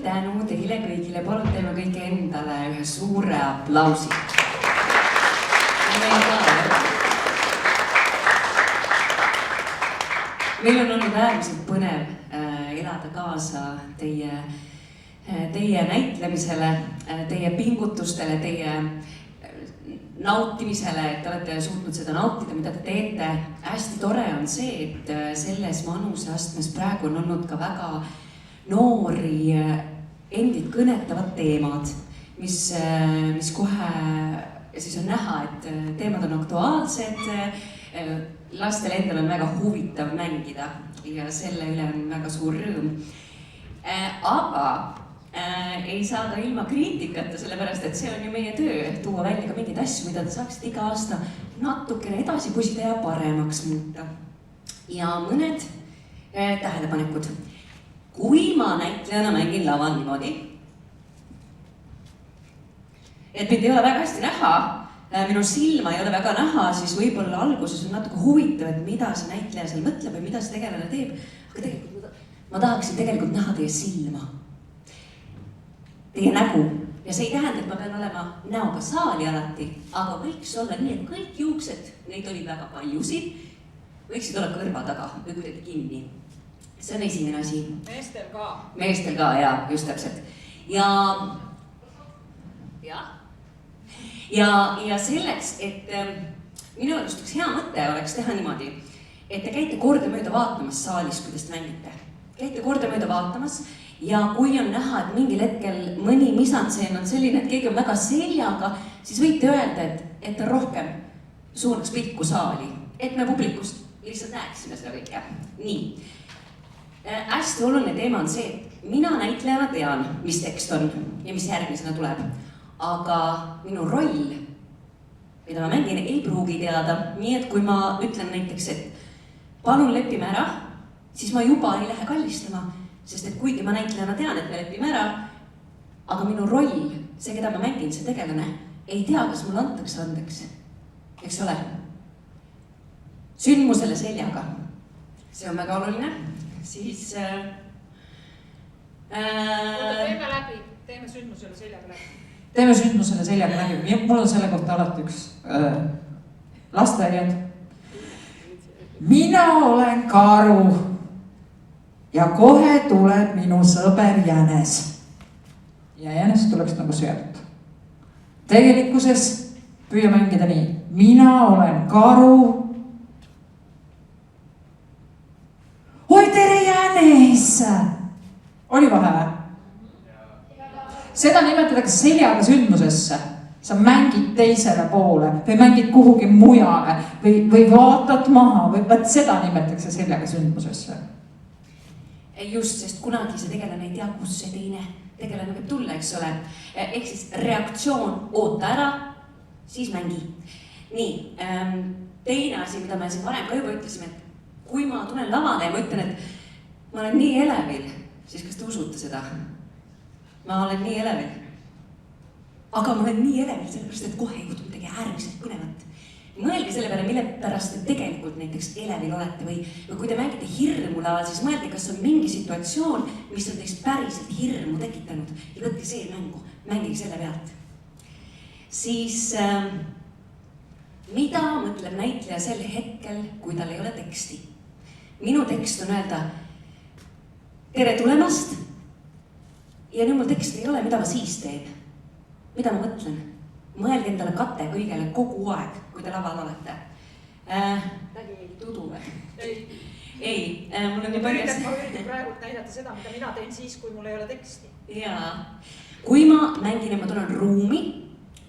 tänu teile kõigile, palun teeme kõik endale ühe suure aplausi. Meil on olnud äärmiselt põnev elada kaasa teie näitlemisele, teie pingutustele, teie nautimisele, et te olete suutnud seda nautida, mida te teete. Hästi tore on see, et selles vanuseastmes praegu on olnud ka väga noori endid kõnetavad teemad, mis kohe siis on näha, et teemad on aktuaalsed, lastel endal on väga huvitav mängida ja selle üle on väga suur rõõm. Aga ei saa ka ilma kriitikata, sellepärast et see on ju meie töö, tuua välja ka mingeid asju, mida te saaksite iga aasta natukene edasi pusida ja paremaks muuta. Ja mõned tähelepanekud. Kui ma näitlejana mängin laval niimoodi, et mind ei ole väga hästi näha, minu silma ei ole väga näha, siis võib-olla alguses on natuke huvitav, et mida see näitleja seal mõtleb või mida see tegelane teeb. Aga tegelikult ma tahaksin tegelikult näha teie silma, teie nägu. Ja see ei tähenda, et ma pean olema näoga saali alati, aga võiks olla nii, et kõik juuksed, neid oli väga paljusid, võiksid olla kõrva taga või kuidagi kinni. See on esimene asi. Meestel ka. Meestel ka, jaa, just täpselt. Ja selleks, et minu arust üks hea mõte oleks teha niimoodi, et te käite kordamööda vaatamas saalis, kuidas te mängite. Käite kordamööda vaatamas ja kui on näha, et mingil hetkel mõni misantseen on selline, et keegi on väga seljaga, siis võite öelda, et ta rohkem suunaks pilku saali, et me publikust lihtsalt näeksime seda kõike. Nii. Hästi oluline teema on see, et mina näitlejana tean, mis tekst on ja mis järgmisena tuleb. Aga minu roll, mida ma mängin, ei pruugi teada. Nii et kui ma ütlen näiteks, et palun lepime ära, siis ma juba ei lähe kallistama. Sest et kuigi ma näitlejana tean, et me lepime ära, aga minu roll, see, keda ma mängin, see tegelane, ei tea, kas mul antakse andeks. Eks ole? Sündmusele seljaga. See on väga oluline. Siis... Teeme läbi, teeme sündmusele seljaga läbi. Teeme sündmusele seljaga läbi. Mul on selle kohta alati üks lasteaiad. Mina olen karu ja kohe tuleb minu sõber jänes. Ja jänes tuleks nagu söödud. Tegelikkuses püüa mängida nii. Mina olen karu. Oi, tere jänes! Oli vahe või? Seda nimetatakse seljaga sündmusesse. Sa mängid teisele poole või mängid kuhugi mujale või vaatad maha või võt seda nimetatakse seljaga sündmusesse. Just, sest kunagi see tegelane ei tea, kus see teine tegelane võib tulla, eks ole. Ehk siis reaktsioon, oota ära, siis mängi. Nii, teine asi, mida me siin varem ka juba ütlesime, et kui ma tulen lavale ja ma ütlen, et ma olen nii elevil, siis kas te usute seda? Ma olen nii elevil. Aga ma olen nii elevil, sellepärast, et kohe juhtub midagi äärmiselt põnevat. Mõelge selle peale, mille pärast te tegelikult näiteks elevil olete või kui te mängite hirmu laval, siis mõelge, kas on mingi situatsioon, mis on teist päriselt hirmu tekitanud ja võtke see mängu, mängige selle pealt. Siis mida mõtleb näitleja sel hetkel, kui tal ei ole teksti? Minu tekst on öelda tere tulemast ja nüüd mul tekst ei ole, mida ma siis teen? Mida ma mõtlen? Mõelge endale kate kõigele kogu aeg, kui te laval olete. Räägi mingi tudu või? Ei, mul on nii palju... Ma üritan praegu näidata seda, mida mina teen siis, kui mul ei ole teksti. Jaa. Kui ma mängin ja ma tulen ruumi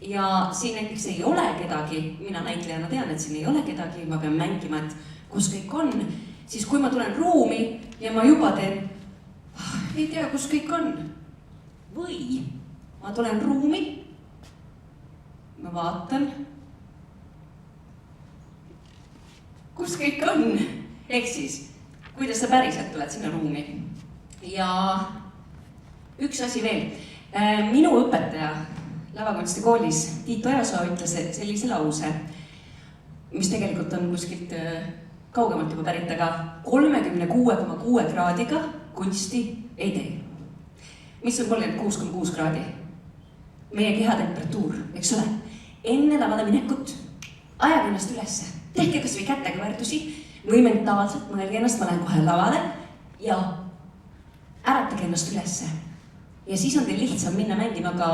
ja siin näiteks ei ole kedagi, mina näitlejana tean, et siin ei ole kedagi, ma pean mängima, et kus kõik on, siis kui ma tulen ruumi ja ma juba teen, ei tea, kus kõik on. Või ma tulen ruumi, ma vaatan, kus kõik on. Ehk siis, kuidas sa päriselt tuled sinna ruumi. Ja üks asi veel. Minu õpetaja lavakunstikoolis Tiit Ojasoo ütles sellise lause, mis tegelikult on kuskilt kaugemalt juba pärit, aga 36,6 kraadiga kunsti ei tee. mis on 36,6 kraadi. Meie kehatemperatuur, eks ole. Enne lavale minekut ajage ennast ülesse. Tehke kas või kätega väärtusi või mentaalselt mõelge ennast, ma lähen kohe lavale ja äratage ennast ülesse. Ja siis on teil lihtsam minna mängima ka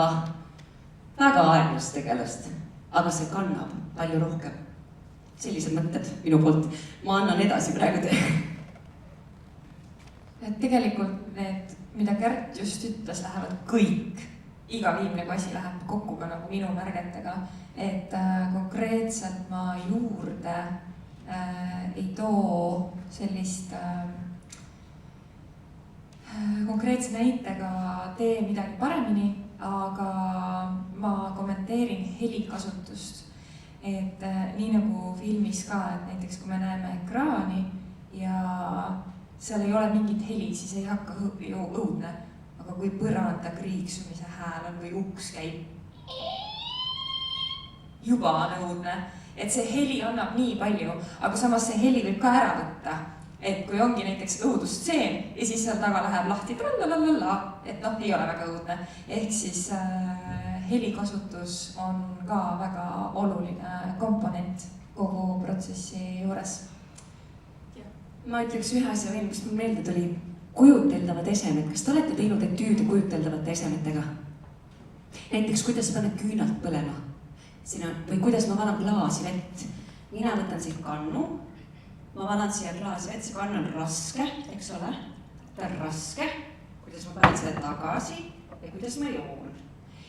väga aeglast tegelast, aga see kannab palju rohkem. Sellised mõtted minu poolt. Ma annan edasi praegu teile. Et tegelikult need, mida Kärt just ütles, lähevad kõik. Iga viimne asi läheb kokku ka nagu minu märgetega. Et konkreetselt ma juurde ei too sellist konkreetse näitega tee midagi paremini, aga ma kommenteerin helikasutust. Et nii nagu filmis ka, et näiteks kui me näeme ekraani ja seal ei ole mingit heli, siis ei hakka ju õudne. Aga kui põranda kriiksumise hääl on või uks käib, juba on õudne. Et see heli annab nii palju, aga samas see heli võib ka ära võtta. Et kui ongi näiteks õudustseen ja siis seal taga läheb lahti, et noh, ei ole väga õudne. Ehk siis helikasutus on ka väga oluline komponent kogu protsessi juures. Ma ütleks ühe asja veel, mis mul meelde tuli. Kujuteldavad esemed. Kas te olete teinud etüüde kujuteldavate esemetega? Näiteks, kuidas paned küünalt põlema või kuidas ma valan klaasi vett. Mina võtan siit kannu, ma valan siia klaasi vett, see kann on raske, eks ole. Ta on raske, kuidas ma panen selle tagasi ja kuidas ma joon.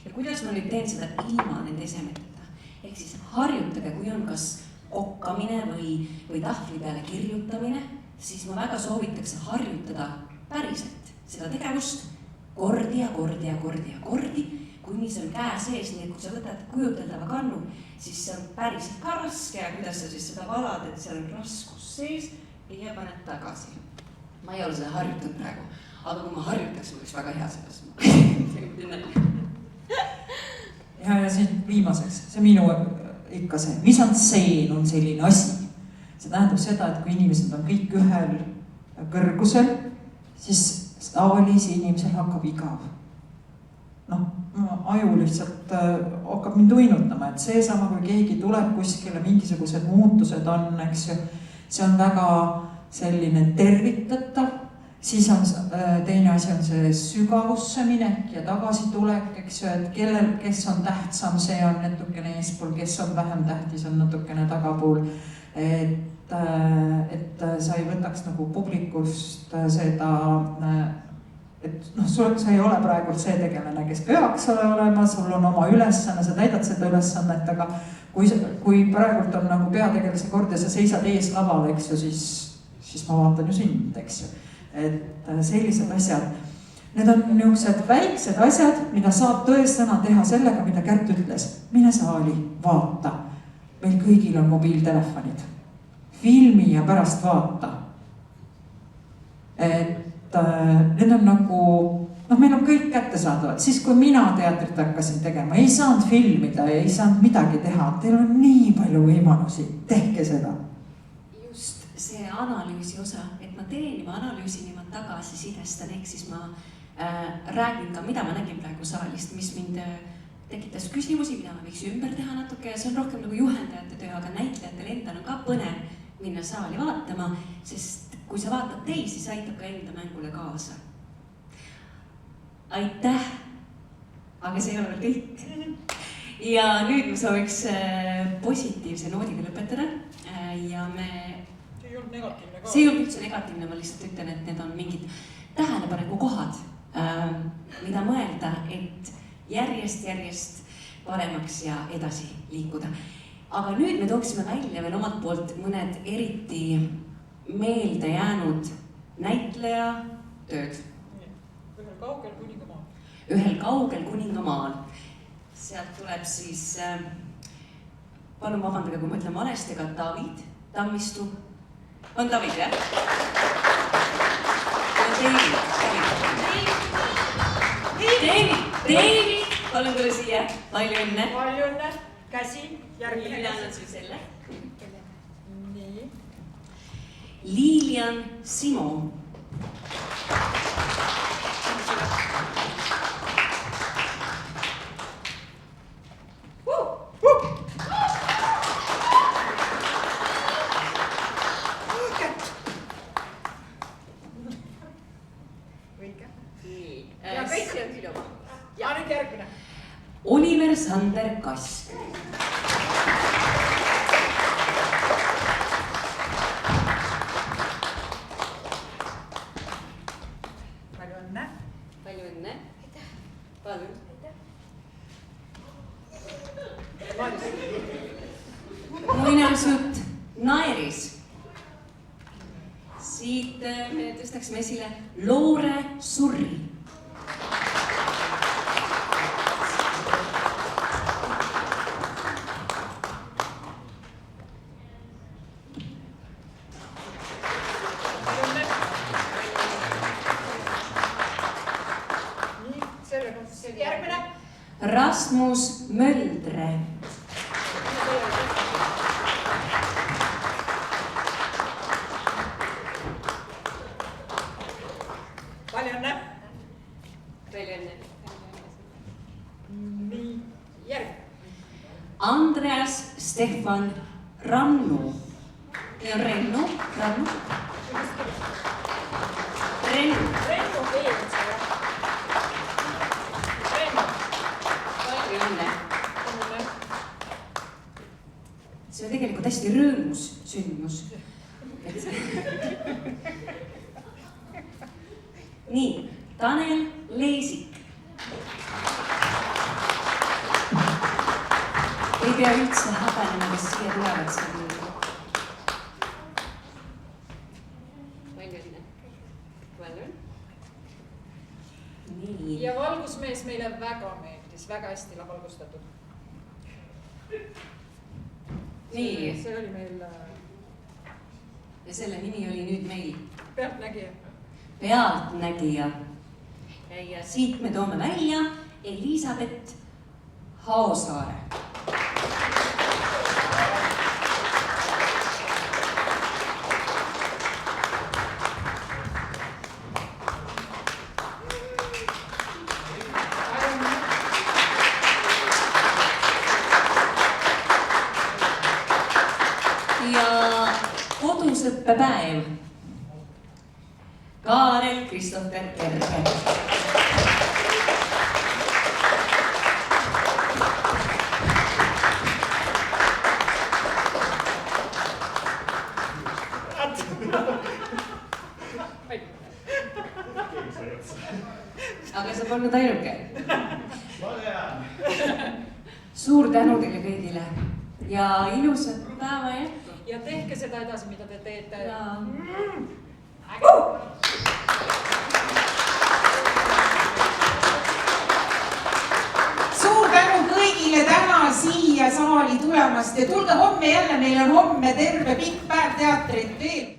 Ja kuidas ma nüüd teen seda ilma nende esemeteta. Ehk siis harjutage, kui on kas kokkamine või tahvli peale kirjutamine, siis ma väga soovitaks harjutada päriselt seda tegevust kordi ja kordi ja kordi ja kordi, kuni see on käe sees, nii et kui sa võtad kujuteldava kannu, siis see on päriselt ka raske ja kuidas sa siis seda valad, et seal on raskus sees ja paned tagasi. Ma ei ole seda harjutanud praegu, aga kui ma harjutaks, ma oleks väga hea selles. Ja siin viimaseks, see minu ikka see, mis on seen, on selline asi. See tähendab seda, et kui inimesed on kõik ühel kõrgusel, siis saalis inimesel hakkab igav. Noh, aju lihtsalt hakkab mind uinutama, et seesama, kui keegi tuleb kuskile, mingisugused muutused on, eks ju, see on väga selline tervitatav. Siis on teine asi on see sügavusse minek ja tagasitulek, eks ju, et kes on tähtsam, see on natukene eespool, kes on vähem tähtis, on natukene tagapool. Et sa ei võtaks nagu publikust seda, et noh, sa ei ole praegu see tegelane, kes peaks olema, sul on oma ülesanne, sa täidad seda ülesannet, aga kui praegult on nagu peategelase kord ja sa seisad ees laval, eks ju, siis ma vaatan ju sind, eks ju. Et sellised asjad, need on niisugused väiksed asjad, mida saab tõesõna teha sellega, mida Kärt ütles. Mine saali, vaata. Meil kõigil on mobiiltelefonid. Filmi ja pärast vaata. Et need on nagu, noh, meil on kõik kättesaadavad. Siis kui mina teatrit hakkasin tegema, ei saanud filmida ja ei saanud midagi teha. Teil on nii palju võimalusi, tehke seda. Just see analüüsi osa, et ma teen ja ma analüüsin ja ma tagasisidestan, ehk siis ma räägin ka, mida ma nägin praegu saalist, mis mind tekitas küsimusi, mida ma võiks ümber teha natuke ja see on rohkem nagu juhendajate töö, aga näitlejatel endal on ka põnev minna saali vaatama, sest kui sa vaatad teisi, siis aitab ka enda mängule kaasa. Aitäh! Aga see ei ole veel kõik. Ja nüüd ma sooviks positiivse noodiga lõpetada ja me... See ei olnud negatiivne ka. See ei olnud üldse negatiivne, ma lihtsalt ütlen, et need on mingid tähelepaneku kohad, mida mõelda, et järjest paremaks ja edasi liikuda. Aga nüüd me tooksime välja veel omalt poolt mõned eriti meelde jäänud näitleja tööd. Ühel kaugel kuningamaal. Ühel kaugel kuningamaal. Sealt tuleb siis, palun vabandage, kui ma ütlen valesti, aga David Tammistu. On David, jah? David, palun tule siia. Palju õnne. Palju õnne. Käsi. Järgmine Lilian käsi. on sul selle. Nii. Lilian Simo. Aleksander Kask. palju õnne. palju õnne. palun. muinasjutt Naeris. siit me tõstaksime esile Loore Surri. Järgmine. Rasmus Möldre. Palju õnne. palju õnne. Nii, järg. Andreas Stefan Rannu. ja Rennu. Rennu. Rennu Veens. Rennu. palju õnne. see on tegelikult hästi rõõmus sündmus. nii, Tanel Leesik. ei pea üldse häbenema, kes siia tulevad. palju õnne. palju. nii. ja valgusmees meile väga meeldis, väga hästi valgustatud. nii. see oli meil ja selle nimi oli nüüd meil Pealtnägija. Pealtnägija. ja siit me toome välja Elisabeth Haosaare. ja kodusõppepäev. Kaarel Kristoffer Kerge. aga sa polnud ainuke. suur tänu teile kõigile ja ilusat päeva jätku. ja tehke seda edasi, mida te teete. suur tänu kõigile täna siia saali tulemast ja tulge homme jälle, meil on homme terve pikk päev teatrit veel.